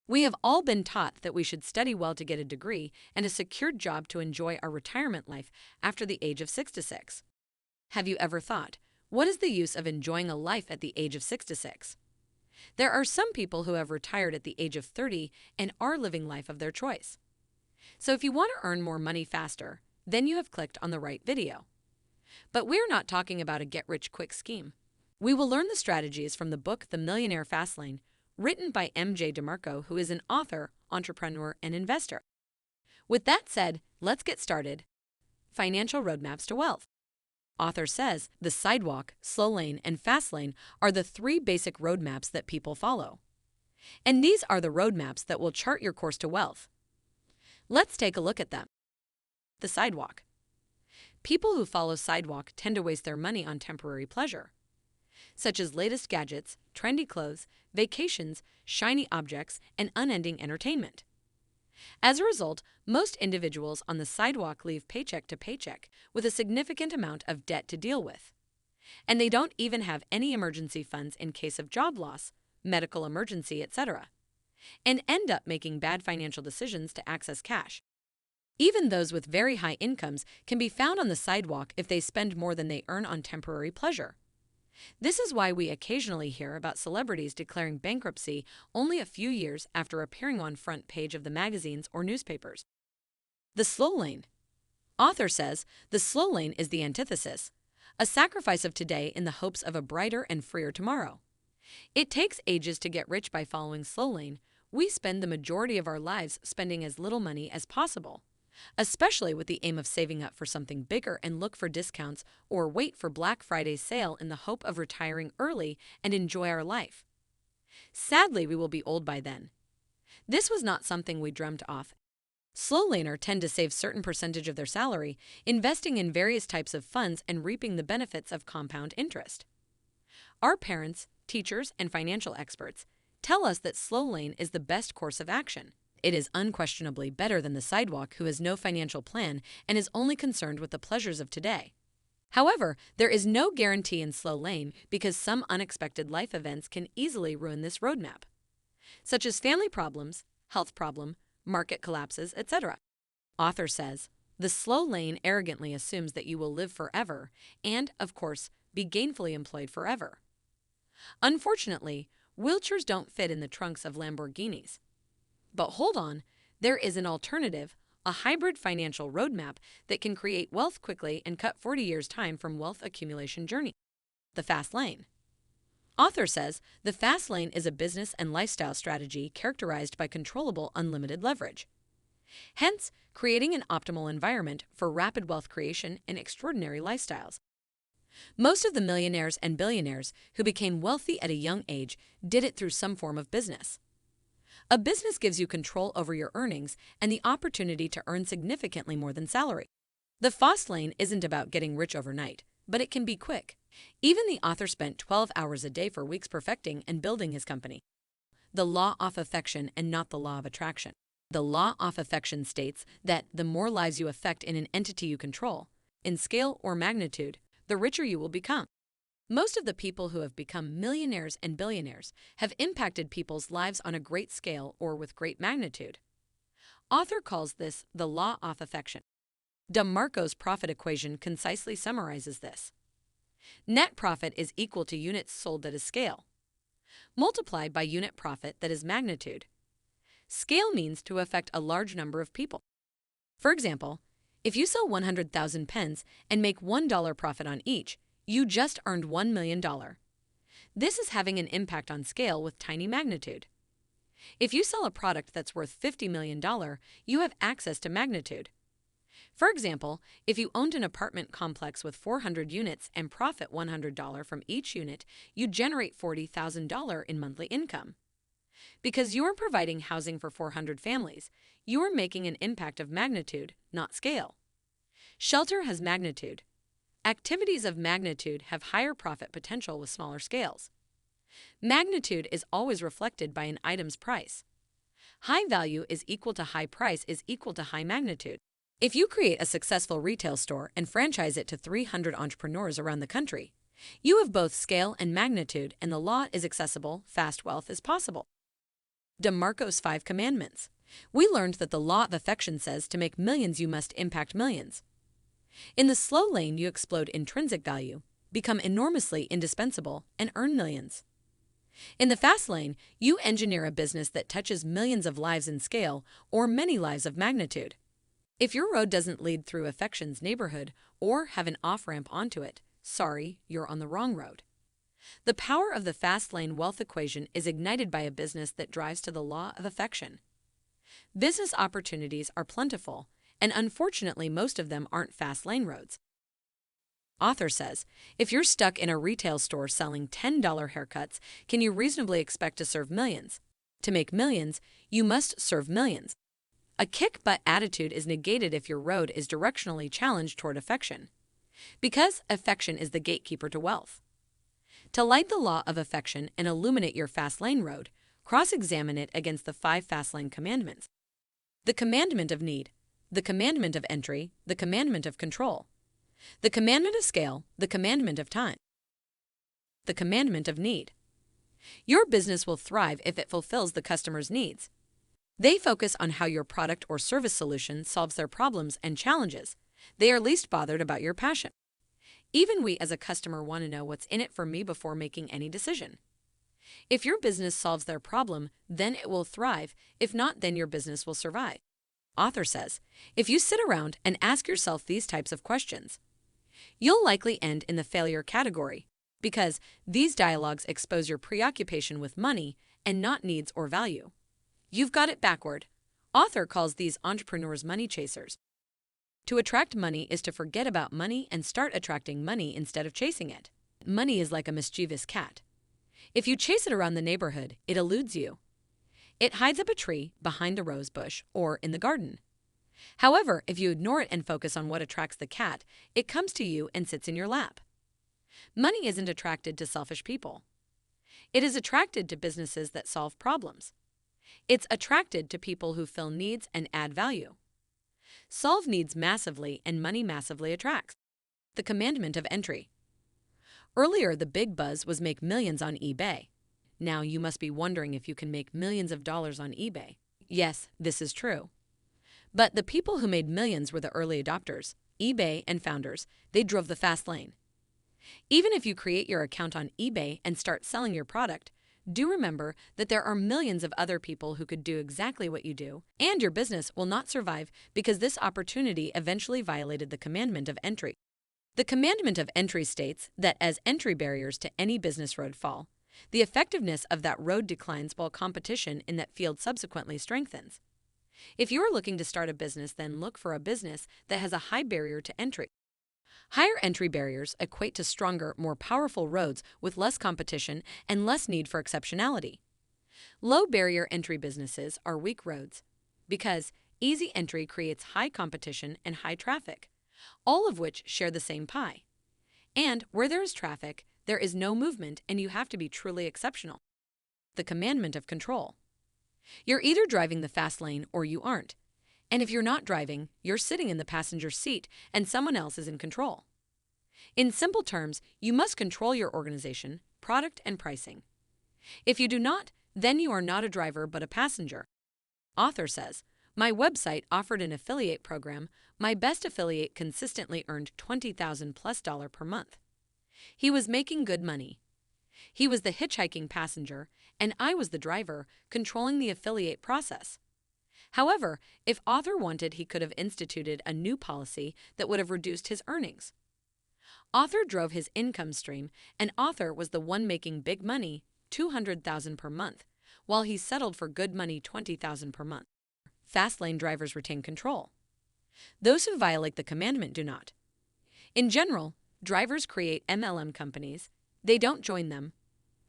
We have all been taught that we should study well to get a degree and a secured job to enjoy our retirement life after the age of 66. Have you ever thought, what is the use of enjoying a life at the age of 66? There are some people who have retired at the age of 30 and are living life of their choice. So if you want to earn more money faster, then you have clicked on the right video. But we're not talking about a get-rich-quick scheme. We will learn the strategies from the book The Millionaire Fastlane, written by MJ Demarco, who is an author, entrepreneur, and investor. With that said, let's get started. Financial roadmaps to wealth. Author says the Sidewalk, Slowlane, and Fastlane are the three basic roadmaps that people follow. And these are the roadmaps that will chart your course to wealth. Let's take a look at them. The Sidewalk. People who follow Sidewalk tend to waste their money on temporary pleasure, such as latest gadgets, trendy clothes, vacations, shiny objects, and unending entertainment. As a result, most individuals on the Sidewalk leave paycheck to paycheck with a significant amount of debt to deal with. And they don't even have any emergency funds in case of job loss, medical emergency, etc., and end up making bad financial decisions to access cash. Even those with very high incomes can be found on the Sidewalk if they spend more than they earn on temporary pleasure. This is why we occasionally hear about celebrities declaring bankruptcy only a few years after appearing on front page of the magazines or newspapers. The Slow Lane. Author says the slow lane is the antithesis, a sacrifice of today in the hopes of a brighter and freer tomorrow. It takes ages to get rich by following slow lane. We spend the majority of our lives spending as little money as possible, especially with the aim of saving up for something bigger and look for discounts or wait for Black Friday sale in the hope of retiring early and enjoy our life. Sadly, we will be old by then. This was not something we dreamt of. Slow laner tend to save certain percentage of their salary, investing in various types of funds and reaping the benefits of compound interest. Our parents, teachers, and financial experts tell us that slow lane is the best course of action. It is unquestionably better than the Sidewalk, who has no financial plan and is only concerned with the pleasures of today. However, there is no guarantee in slow lane because some unexpected life events can easily ruin this roadmap, such as family problems, health problem, market collapses, etc. Author says, the slow lane arrogantly assumes that you will live forever and, of course, be gainfully employed forever. Unfortunately, wheelchairs don't fit in the trunks of Lamborghinis. But hold on, there is an alternative, a hybrid financial roadmap that can create wealth quickly and cut 40 years' time from wealth accumulation journey. The Fast Lane. Author says the Fast Lane is a business and lifestyle strategy characterized by controllable unlimited leverage, hence creating an optimal environment for rapid wealth creation and extraordinary lifestyles. Most of the millionaires and billionaires who became wealthy at a young age did it through some form of business. A business gives you control over your earnings and the opportunity to earn significantly more than salary. The Fast Lane isn't about getting rich overnight, but it can be quick. Even the author spent 12 hours a day for weeks perfecting and building his company. The Law of Effection and not the Law of Attraction. The Law of Effection states that the more lives you affect in an entity you control, in scale or magnitude, the richer you will become. Most of the people who have become millionaires and billionaires have impacted people's lives on a great scale or with great magnitude. Author calls this the Law of Effection. Demarco's profit equation concisely summarizes this. Net profit is equal to units sold that is scale, multiplied by unit profit that is magnitude. Scale means to affect a large number of people. For example, if you sell 100,000 pens and make $1 profit on each, you just earned $1 million. This is having an impact on scale with tiny magnitude. If you sell a product that's worth $50 million, you have access to magnitude. For example, if you owned an apartment complex with 400 units and profit $100 from each unit, you generate $40,000 in monthly income. Because you are providing housing for 400 families, you are making an impact of magnitude, not scale. Shelter has magnitude. Activities of magnitude have higher profit potential with smaller scales. Magnitude is always reflected by an item's price. High value is equal to high price is equal to high magnitude. If you create a successful retail store and franchise it to 300 entrepreneurs around the country, you have both scale and magnitude, and the law is accessible, fast wealth is possible. Demarco's 5 Commandments. We learned that the Law of Effection says to make millions you must impact millions. In the slow lane you explode intrinsic value, become enormously indispensable, and earn millions. In the fast lane, you engineer a business that touches millions of lives in scale or many lives of magnitude. If your road doesn't lead through Effection's neighborhood or have an off-ramp onto it, sorry, you're on the wrong road. The power of the fast lane wealth equation is ignited by a business that drives to the Law of Effection. Business opportunities are plentiful, and unfortunately most of them aren't fast lane roads. Author says, if you're stuck in a retail store selling $10 haircuts, can you reasonably expect to serve millions? To make millions, you must serve millions. A kick-butt attitude is negated if your road is directionally challenged toward Effection, because Effection is the gatekeeper to wealth. To light the Law of Effection and illuminate your fast lane road, cross-examine it against the 5 fast lane commandments. The Commandment of Need, the Commandment of Entry, the Commandment of Control, the Commandment of Scale, the Commandment of Time, the Commandment of Need. Your business will thrive if it fulfills the customer's needs. They focus on how your product or service solution solves their problems and challenges. They are least bothered about your passion. Even we as a customer want to know what's in it for me before making any decision. If your business solves their problem, then it will thrive. If not, then your business will survive. Author says, if you sit around and ask yourself these types of questions, you'll likely end in the failure category, because these dialogues expose your preoccupation with money and not needs or value. You've got it backward. Author calls these entrepreneurs money chasers. To attract money is to forget about money and start attracting money instead of chasing it. Money is like a mischievous cat. If you chase it around the neighborhood, it eludes you. It hides up a tree, behind a rose bush, or in the garden. However, if you ignore it and focus on what attracts the cat, it comes to you and sits in your lap. Money isn't attracted to selfish people. It is attracted to businesses that solve problems. It's attracted to people who fill needs and add value. Solve needs massively and money massively attracts. The Commandment of Entry. Earlier, the big buzz was make millions on eBay. Now you must be wondering if you can make millions of dollars on eBay. Yes, this is true. But the people who made millions were the early adopters, eBay and founders. They drove the fast lane. Even if you create your account on eBay and start selling your product, do remember that there are millions of other people who could do exactly what you do, and your business will not survive because this opportunity eventually violated the Commandment of Entry. The Commandment of Entry states that as entry barriers to any business road fall, the effectiveness of that road declines while competition in that field subsequently strengthens. If you are looking to start a business, then look for a business that has a high barrier to entry. Higher entry barriers equate to stronger, more powerful roads with less competition and less need for exceptionality. Low barrier entry businesses are weak roads because easy entry creates high competition and high traffic, all of which share the same pie. And where there is traffic, there is no movement, and you have to be truly exceptional. The Commandment of Control. You're either driving the fast lane or you aren't. And if you're not driving, you're sitting in the passenger seat and someone else is in control. In simple terms, you must control your organization, product, and pricing. If you do not, then you are not a driver but a passenger. Author says, my website offered an affiliate program. My best affiliate consistently earned $20,000+ per month. He was making good money. He was the hitchhiking passenger, and I was the driver, controlling the affiliate process. However, if Author wanted, he could have instituted a new policy that would have reduced his earnings. Author drove his income stream, and Author was the one making big money, $200,000 per month, while he settled for good money, $20,000 per month. Fast lane drivers retain control. Those who violate the commandment do not. In general, drivers create MLM companies. They don't join them.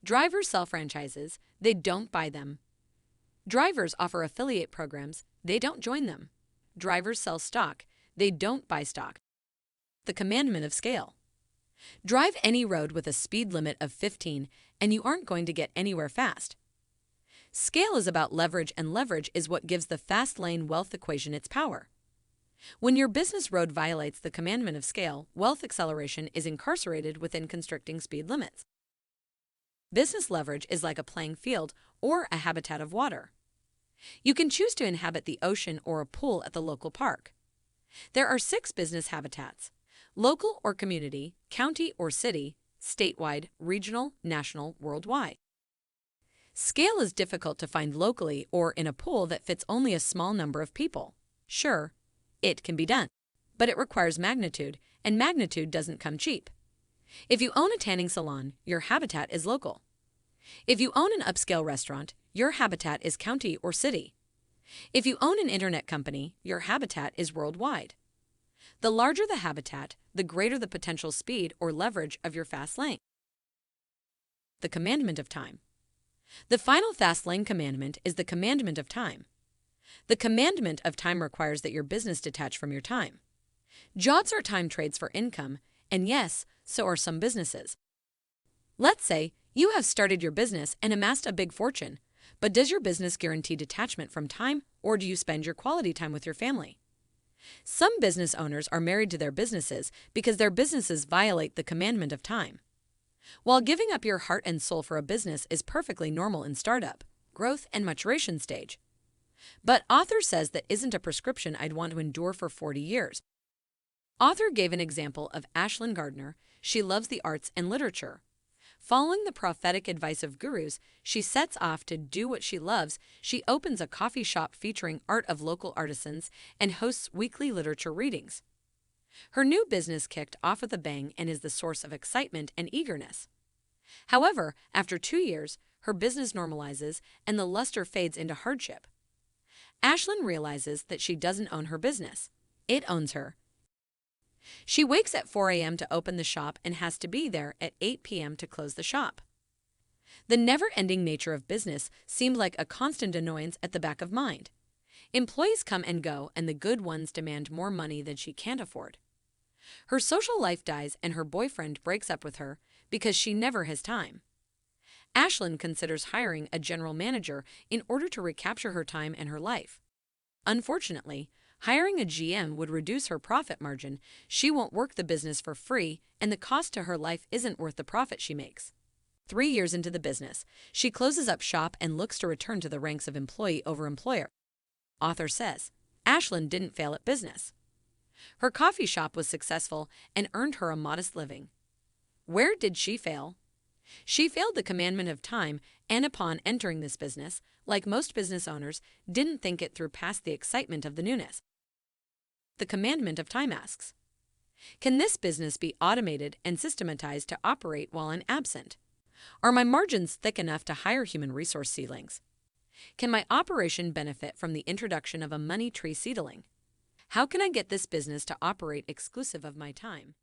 Drivers sell franchises. They don't buy them. Drivers offer affiliate programs. They don't join them. Drivers sell stock. They don't buy stock. The Commandment of Scale. Drive any road with a speed limit of 15 and you aren't going to get anywhere fast. Scale is about leverage, and leverage is what gives the fast lane wealth equation its power. When your business road violates the Commandment of Scale, wealth acceleration is incarcerated within constricting speed limits. Business leverage is like a playing field or a habitat of water. You can choose to inhabit the ocean or a pool at the local park. There are 6 business habitats: local or community, county or city, statewide, regional, national, worldwide. Scale is difficult to find locally or in a pool that fits only a small number of people. Sure, it can be done, but it requires magnitude, and magnitude doesn't come cheap. If you own a tanning salon, your habitat is local. If you own an upscale restaurant, your habitat is county or city. If you own an internet company, your habitat is worldwide. The larger the habitat, the greater the potential speed or leverage of your fast lane. The Commandment of Time. The final fast lane commandment is the Commandment of Time. The Commandment of Time requires that your business detach from your time. Jobs are time trades for income, and yes, so are some businesses. Let's say you have started your business and amassed a big fortune, but does your business guarantee detachment from time, or do you spend your quality time with your family? Some business owners are married to their businesses because their businesses violate the Commandment of Time. While giving up your heart and soul for a business is perfectly normal in startup, growth, and maturation stage. But author says that isn't a prescription I'd want to endure for 40 years. Author gave an example of Ashlyn Gardner. She loves the arts and literature. Following the prophetic advice of gurus, she sets off to do what she loves. She opens a coffee shop featuring art of local artisans and hosts weekly literature readings. Her new business kicked off with a bang and is the source of excitement and eagerness. However, after 2 years, her business normalizes and the luster fades into hardship. Ashlyn realizes that she doesn't own her business. It owns her. She wakes at 4 a.m. to open the shop and has to be there at 8 p.m. to close the shop. The never-ending nature of business seemed like a constant annoyance at the back of mind. Employees come and go, and the good ones demand more money than she can't afford. Her social life dies and her boyfriend breaks up with her because she never has time. Ashlyn considers hiring a general manager in order to recapture her time and her life. Unfortunately, hiring a GM would reduce her profit margin. She won't work the business for free, and the cost to her life isn't worth the profit she makes. 3 years into the business, she closes up shop and looks to return to the ranks of employee over employer. Author says, Ashlyn didn't fail at business. Her coffee shop was successful and earned her a modest living. Where did she fail? She failed the Commandment of Time, and upon entering this business, like most business owners, didn't think it through past the excitement of the newness. The Commandment of Time asks, can this business be automated and systematized to operate while I'm absent? Are my margins thick enough to hire human resource seedlings? Can my operation benefit from the introduction of a money tree seedling? How can I get this business to operate exclusive of my time?